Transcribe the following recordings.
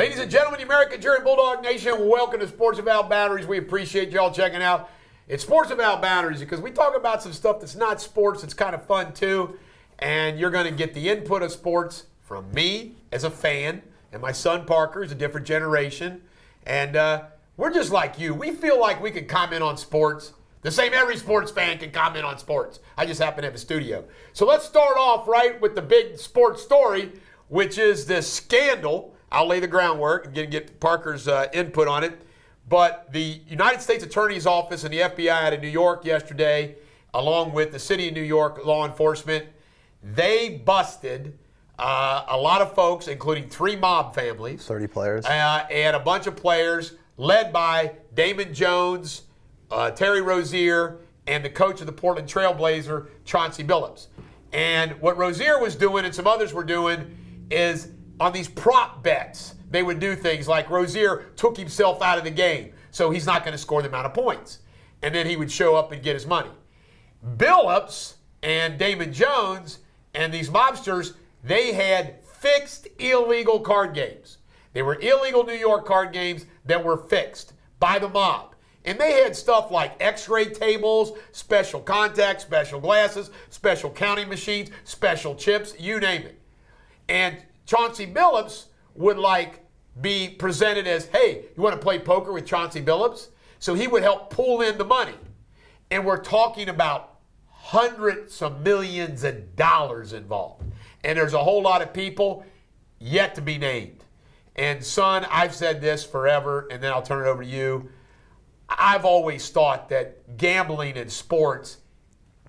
Ladies and gentlemen, the American Jury Bulldog Nation, welcome to Sports Without Boundaries. We appreciate y'all checking out. It's Sports Without Boundaries because we talk about some stuff that's not sports. It's kind of fun too. And you're going to get the input of sports from me as a fan, and my son Parker is a different generation. And we're just like you. We feel like we can comment on sports the same every sports fan can comment on sports. I just happen to have a studio. So let's start off right with the big sports story, which is this scandal. I'll lay the groundwork and get Parker's input on it. But the United States Attorney's Office and the FBI out of New York yesterday, along with the City of New York law enforcement, they busted a lot of folks, including 3 mob families. 30 players. And a bunch of players led by Damon Jones, Terry Rozier, and the coach of the Portland Trailblazer, Chauncey Billups. And what Rozier was doing and some others were doing is on these prop bets, they would do things like Rozier took himself out of the game, so he's not going to score the amount of points. And then he would show up and get his money. Billups and Damon Jones and these mobsters, they had fixed illegal card games. They were illegal New York card games that were fixed by the mob. And they had stuff like x-ray tables, special contacts, special glasses, special counting machines, special chips, you name it. And Chauncey Billups would be presented as, hey, you want to play poker with Chauncey Billups? So he would help pull in the money. And we're talking about hundreds of millions of dollars involved. And there's a whole lot of people yet to be named. And son, I've said this forever, and then I'll turn it over to you. I've always thought that gambling in sports,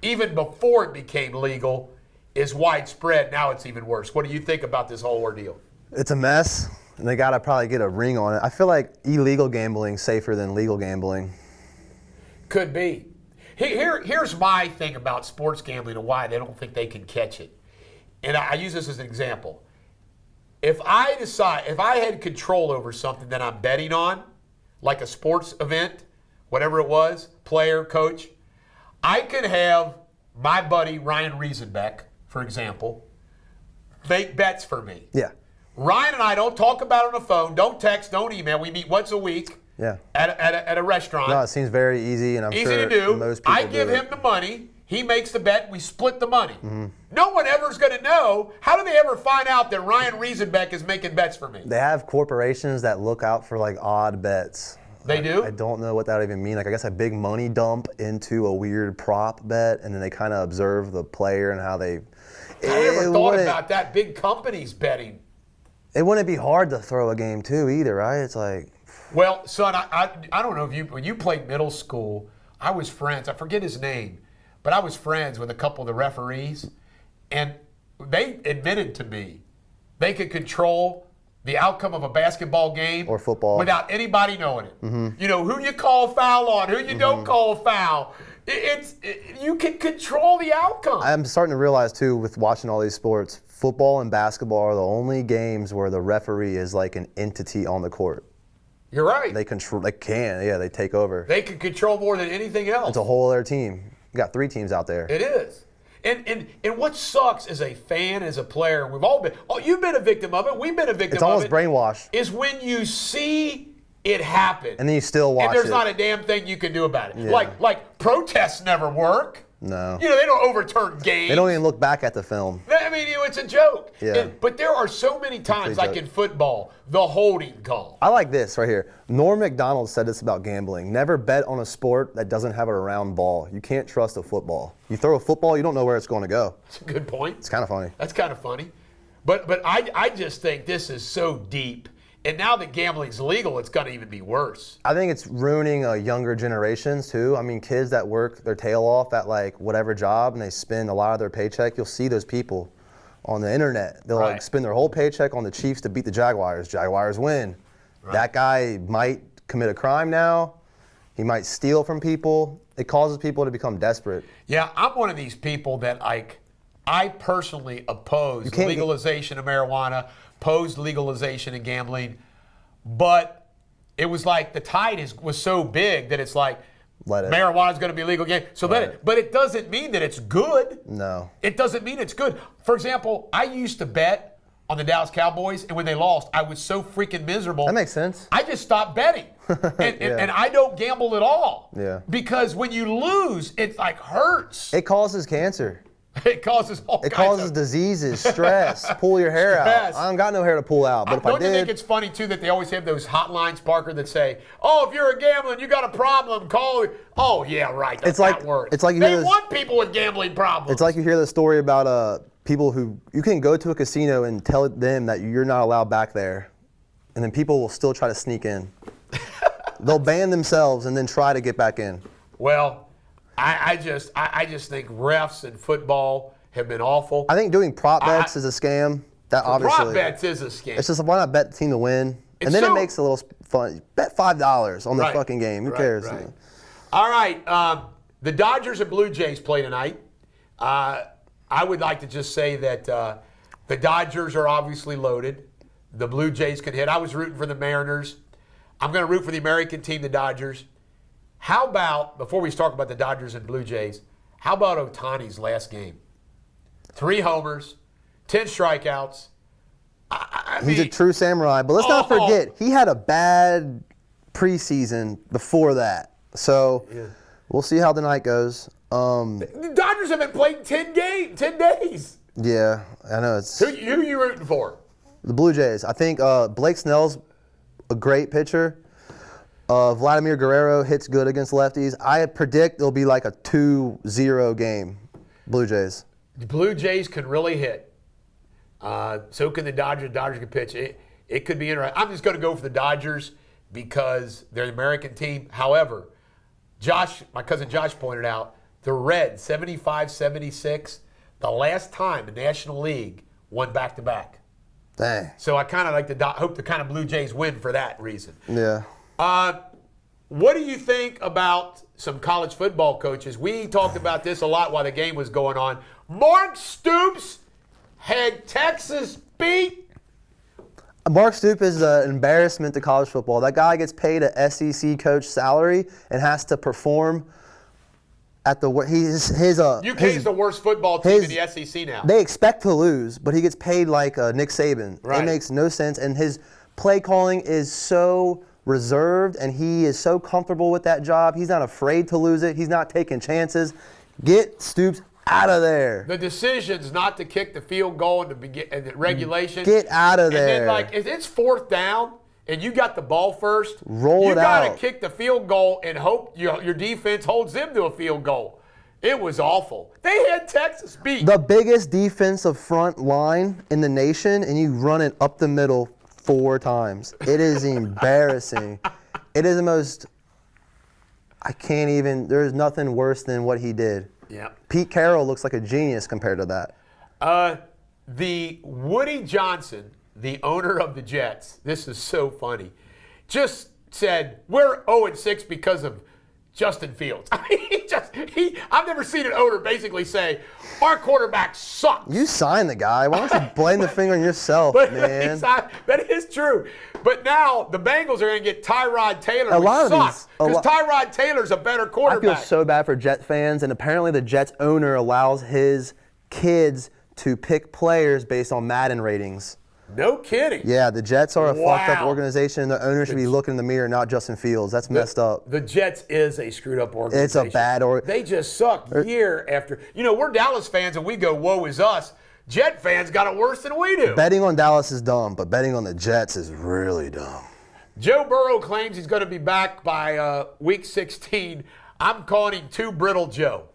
even before it became legal, is widespread. Now it's even worse. What do you think about this whole ordeal? It's a mess, and they got to probably get a ring on it. I feel like illegal gambling safer than legal gambling. Could be. Here's my thing about sports gambling and why they don't think they can catch it. And I use this as an example. If I had control over something that I'm betting on, like a sports event, whatever it was, player, coach, I could have my buddy Ryan Riesenbeck, for example, make bets for me. Yeah. Ryan and I don't talk about it on the phone, don't text, don't email. We meet once a week at a restaurant. No, it seems very easy, and I'm easy sure to do. Most people I give him the money. He makes the bet. We split the money. Mm-hmm. No one ever is going to know. How do they ever find out that Ryan Riesenbeck is making bets for me? They have corporations that look out for odd bets. They do? I don't know what that would even mean. I guess a big money dump into a weird prop bet, and then they kind of observe the player and how they. I never thought about that. Big companies betting. It wouldn't be hard to throw a game too, either, right? It's like. Well, son, I don't know if when you played middle school, I was friends. I forget his name, but I was friends with a couple of the referees, and they admitted to me they could control the outcome of a basketball game or football without anybody knowing it. Mm-hmm. You know, who you call foul on, who you don't call foul. You can control the outcome. I'm starting to realize, too, with watching all these sports, football and basketball are the only games where the referee is like an entity on the court. You're right. They take over. They can control more than anything else. It's a whole other team. You got 3 teams out there. It is. And what sucks as a fan, as a player, we've all been, you've been a victim of it, we've been a victim of it. It's almost brainwashed. Is when you see it happen. And then you still watch it. And there's not a damn thing you can do about it. Yeah. Like protests never work. No. You know, they don't overturn games. They don't even look back at the film. I mean, it's a joke. Yeah. But there are so many times, like in football, the holding call. I like this right here. Norm Macdonald said this about gambling. Never bet on a sport that doesn't have a round ball. You can't trust a football. You throw a football, you don't know where it's going to go. That's a good point. It's kind of funny. That's kind of funny. But I just think this is so deep. And now that gambling's legal, it's going to even be worse. I think it's ruining younger generations, too. I mean, kids that work their tail off at, whatever job, and they spend a lot of their paycheck. You'll see those people on the internet. They'll, spend their whole paycheck on the Chiefs to beat the Jaguars. Jaguars win. Right. That guy might commit a crime now. He might steal from people. It causes people to become desperate. Yeah, I'm one of these people that, I personally oppose legalization of marijuana, opposed legalization of gambling, but it was like the tide was so big that it's like marijuana is going to be legal again. So let it. But it doesn't mean that it's good. No. It doesn't mean it's good. For example, I used to bet on the Dallas Cowboys, and when they lost, I was so freaking miserable. That makes sense. I just stopped betting. And I don't gamble at all. Yeah. Because when you lose, it like hurts. It causes cancer. It causes all It kinds causes of diseases, stress, pull your hair stress. out. I don't got no hair to pull out, but if I Don't you did, think it's funny, too, that they always have those hotlines, Parker, that say, oh, if you're a gambler and you got a problem, call. Oh, yeah, right. That's that word. It's like you they hear this, want people with gambling problems. It's like you hear the story about people who you can go to a casino and tell them that you're not allowed back there, and then people will still try to sneak in. They'll ban themselves and then try to get back in. Well, I just think refs in football have been awful. I think doing prop bets is a scam. That obviously. Prop bets is a scam. It's just why not bet the team to win, and then it makes it a little fun. Bet $5 on the fucking game. Who cares? Right. All right, the Dodgers and Blue Jays play tonight. I would like to just say that the Dodgers are obviously loaded. The Blue Jays can hit. I was rooting for the Mariners. I'm going to root for the American team, the Dodgers. How about, before we talk about the Dodgers and Blue Jays, how about Ohtani's last game? 3 homers, 10 strikeouts. He's a true samurai. But let's not forget, he had a bad preseason before that. So we'll see how the night goes. The Dodgers have been playing 10 days. Yeah, I know. Who are you rooting for? The Blue Jays. I think Blake Snell's a great pitcher. Vladimir Guerrero hits good against lefties. I predict it'll be like a 2-0 game, Blue Jays. The Blue Jays can really hit. So can the Dodgers. Dodgers can pitch. It could be interesting. I'm just going to go for the Dodgers because they're the American team. However, my cousin Josh pointed out, the Reds, 75-76, the last time the National League won back-to-back. Dang. So I kind of like to hope the kind of Blue Jays win for that reason. Yeah. What do you think about some college football coaches? We talked about this a lot while the game was going on. Mark Stoops had Texas beat. Mark Stoops is an embarrassment to college football. That guy gets paid a SEC coach salary and has to perform at the UK's the worst football team in the SEC now. They expect to lose, but he gets paid like Nick Saban. Right. It makes no sense, and his play calling is so reserved, and he is so comfortable with that job. He's not afraid to lose it. He's not taking chances. Get Stoops out of there. The decisions not to kick the field goal in the regulation. Get out of there. And then, if it's 4th down and you got the ball first, roll it out. You got to kick the field goal and hope your defense holds them to a field goal. It was awful. They had Texas beat. The biggest defensive front line in the nation, and you run it up the middle 4 times. It is embarrassing. It is the most. There's nothing worse than what he did. Yeah. Pete Carroll looks like a genius compared to that. The Woody Johnson, the owner of the Jets, this is so funny, just said, we're 0-6 because of Justin Fields. I mean, I've never seen an owner basically say, our quarterback sucks. You signed the guy. Why don't you blame the finger on yourself, man? That is true. But now the Bengals are going to get Tyrod Taylor, which sucks. Because Tyrod Taylor's a better quarterback. I feel so bad for Jet fans, and apparently the Jets owner allows his kids to pick players based on Madden ratings. No kidding. Yeah, the Jets are a fucked up organization, and the owner should be looking in the mirror, not Justin Fields. That's messed up. The Jets is a screwed up organization. It's a bad They just suck year after. We're Dallas fans, and we go, woe is us. Jet fans got it worse than we do. Betting on Dallas is dumb, but betting on the Jets is really dumb. Joe Burrow claims he's going to be back by week 16. I'm calling him Too Brittle Joe.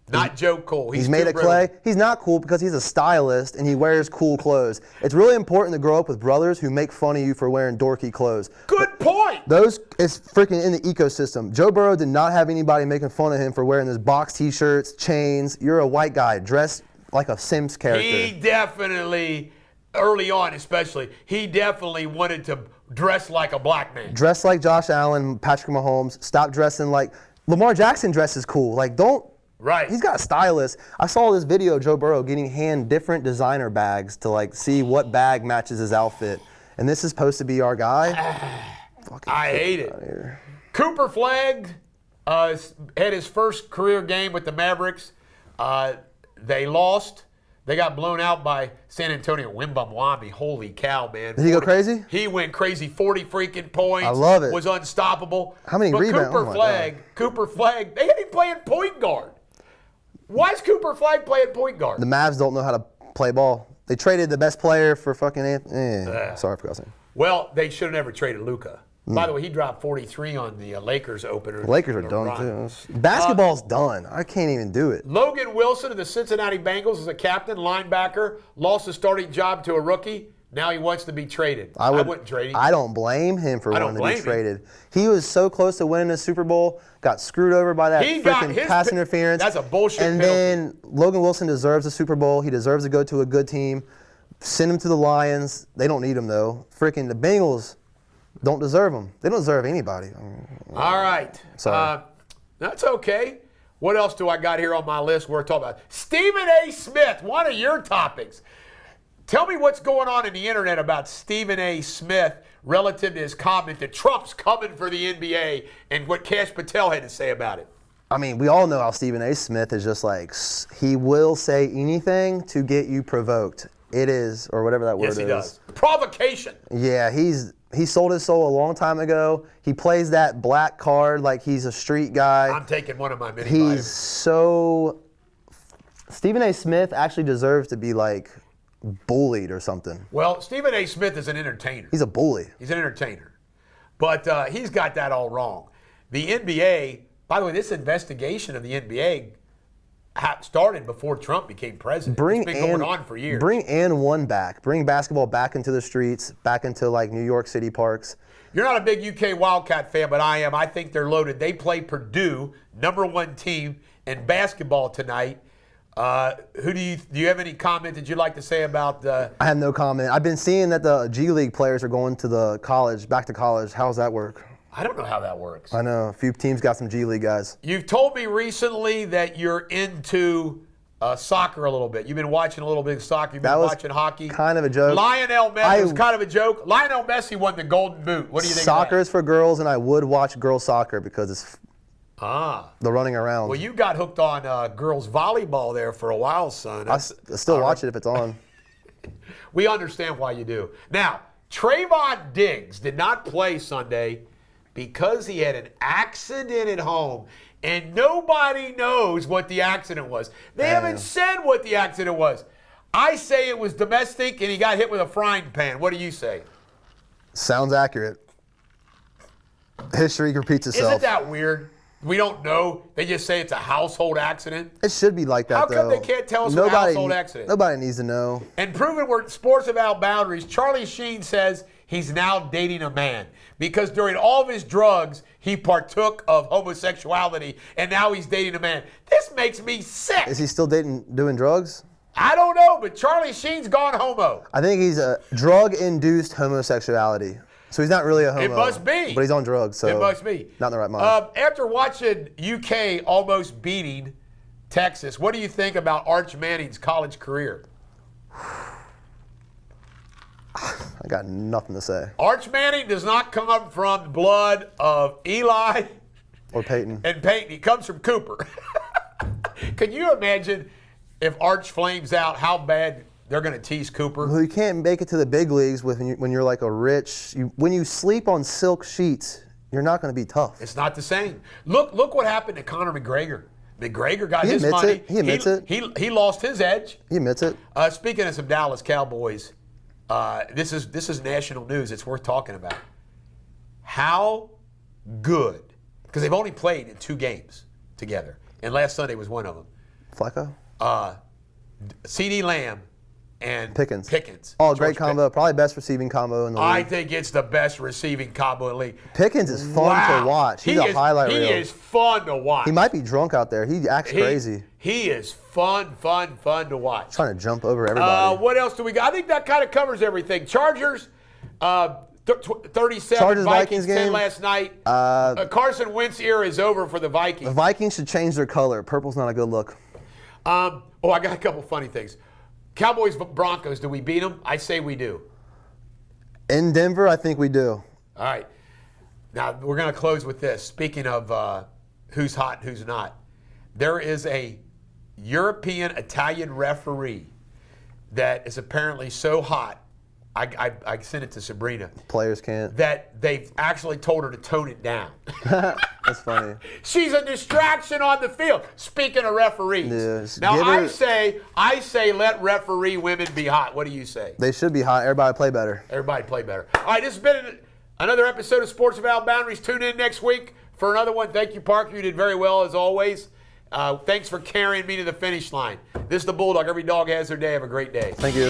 Not Joe Cool. He's made of clay. He's not cool because he's a stylist and he wears cool clothes. It's really important to grow up with brothers who make fun of you for wearing dorky clothes. Good point. It's freaking in the ecosystem. Joe Burrow did not have anybody making fun of him for wearing those box t-shirts, chains. You're a white guy dressed like a Sims character. He definitely, early on especially, he definitely wanted to dress like a black man. Dress like Josh Allen, Patrick Mahomes. Stop dressing like Lamar Jackson dresses cool. Don't. Right. He's got a stylist. I saw this video of Joe Burrow getting different designer bags to see what bag matches his outfit. And this is supposed to be our guy. I hate it. Cooper Flagg had his first career game with the Mavericks. They lost. They got blown out by San Antonio. Wimbawambi. Holy cow, man. Did he go crazy? He went crazy. 40 freaking points. I love it. Was unstoppable. How many rebounds? Cooper Flagg, they had him playing point guard. Why is Cooper Flagg playing point guard? The Mavs don't know how to play ball. They traded the best player for fucking sorry, I forgot something. Well, they should have never traded Luka. By the way, he dropped 43 on the Lakers opener. The Lakers are done, too. Basketball's done. I can't even do it. Logan Wilson of the Cincinnati Bengals is a captain, linebacker, lost his starting job to a rookie. Now he wants to be traded. I wouldn't trade him. I don't blame him for wanting to be traded. He was so close to winning the Super Bowl, got screwed over by that freaking pass interference. That's a bullshit penalty. Then Logan Wilson deserves a Super Bowl. He deserves to go to a good team. Send him to the Lions. They don't need him, though. Freaking the Bengals don't deserve him. They don't deserve anybody. All right. Sorry. That's okay. What else do I got here on my list we're talking about? Stephen A. Smith, one of your topics. Tell me what's going on in the internet about Stephen A. Smith relative to his comment that Trump's coming for the NBA and what Cash Patel had to say about it. I mean, we all know how Stephen A. Smith is just like, he will say anything to get you provoked. It is, or whatever that word is. Yes, he does. Provocation. Yeah, he sold his soul a long time ago. He plays that black card like he's a street guy. I'm taking one of my mini He's vitamins. so... Stephen A. Smith actually deserves to be like bullied or something. Well, Stephen A. Smith is an entertainer. He's a bully. He's an entertainer. But he's got that all wrong. The NBA, by the way, this investigation of the NBA started before Trump became president. It's been going on for years. Bring N1 back. Bring basketball back into the streets, back into like New York City parks. You're not a big UK Wildcat fan, but I am. I think they're loaded. They play Purdue, #1 team in basketball tonight. Do you have any comment that you'd like to say about? I have no comment. I've been seeing that the G League players are going to back to college. How's that work? I don't know how that works. I know a few teams got some G League guys. You've told me recently that you're into soccer a little bit. You've been watching a little bit of soccer. You've been watching hockey. Kind of a joke. Lionel Messi was kind of a joke. Lionel Messi won the Golden Boot. What do you think? Soccer is for girls, and I would watch girls soccer because it's the running around. Well, you got hooked on girls volleyball there for a while, son. I still watch it if it's on. We understand why you do. Now, Trayvon Diggs did not play Sunday because he had an accident at home, and nobody knows what the accident was. They haven't said what the accident was. I say it was domestic, and he got hit with a frying pan. What do you say? Sounds accurate. History repeats itself. Isn't that weird? We don't know. They just say it's a household accident. It should be like that, How though. come they can't tell us it's a household accident? Nobody needs to know. And proving we're Sports Without Boundaries, Charlie Sheen says he's now dating a man because during all of his drugs, he partook of homosexuality, and now he's dating a man. This makes me sick. Is he still doing drugs? I don't know, but Charlie Sheen's gone homo. I think he's a drug-induced homosexuality. So he's not really a homo. It must be. But he's on drugs, so it must be. Not in the right mind. After watching UK almost beating Texas, what do you think about Arch Manning's college career? I got nothing to say. Arch Manning does not come from the blood of Eli or Peyton. And Peyton. He comes from Cooper. Can you imagine if Arch flames out, how bad they're going to tease Cooper? Well, you can't make it to the big leagues when you're like a rich. When you sleep on silk sheets, you're not going to be tough. It's not the same. Look what happened to Conor McGregor. McGregor got his admits money. It. He admits it. He lost his edge. He admits it. Speaking of some Dallas Cowboys, this is national news. It's worth talking about. How good, because they've only played in 2 games together, and last Sunday was one of them. Flacco? CeeDee Lamb and Pickens. Oh, great combo. Probably best receiving combo in the league. I think it's the best receiving combo in the league. Pickens is fun to watch. He's a highlight reel. He is fun to watch. He might be drunk out there. He acts crazy. He is fun to watch. Trying to jump over everybody. What else do we got? I think that kind of covers everything. Chargers, 37. Chargers Vikings 10 game last night. Carson Wentz era is over for the Vikings. The Vikings should change their color. Purple's not a good look. I got a couple funny things. Cowboys, Broncos, do we beat them? I say we do. In Denver, I think we do. All right. Now, we're going to close with this. Speaking of who's hot and who's not, there is a European Italian referee that is apparently so hot. I sent it to Sabrina. Players can't. That they've actually told her to tone it down. That's funny. She's a distraction on the field. Speaking of referees. Yes. Now I say let referee women be hot. What do you say? They should be hot. Everybody play better. Everybody play better. All right, this has been another episode of Sports Without Boundaries. Tune in next week for another one. Thank you, Parker. You did very well as always. Thanks for carrying me to the finish line. This is the Bulldog. Every dog has their day. Have a great day. Thank you.